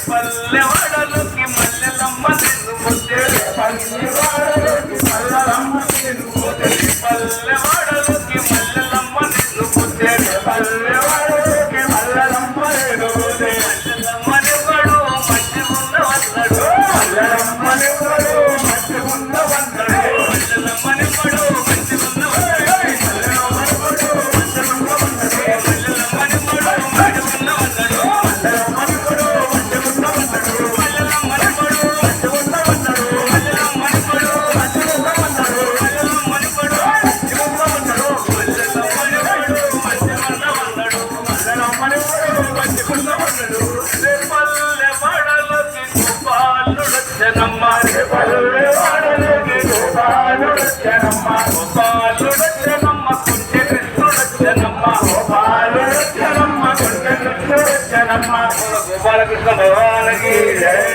పల్లెవాడలోకి మల్లెలమ్మ నిన్ను ముద్దే పల్లెవాడలోకి మల్లెలమ్మ నిన్ను ముద్దే పల్లెవాడలోకి మల్లెలమ్మ నిన్ను ముద్దే పల్లెవాడలోకి మల్లెలమ్మ నిన్ను ముద్దే మల్లెమ్మనివ్వడు మంచిగున్న వల్లడు మల్లెమ్మనివ్వడు మంచిగున్న వల్లడు మల్లెమ్మనివ్వడు మంచిగున్న వల్లడు మల్లెమ్మనివ్వడు మంచిగున్న వల్లడు మల్లెమ్మనివ్వడు మంచిగున్న వల్లడు పల్లెవాడలోకి గోపాలుడొచ్చెనమ్మ గోపాలుడొచ్చెనమ్మ కుంచె కృష్ణుడొచ్చెనమ్మ గోపాలుడొచ్చెనమ్మ కుంచె కృష్ణుడొచ్చెనమ్మ గోపాలకృష్ణ భగవానికి జయ.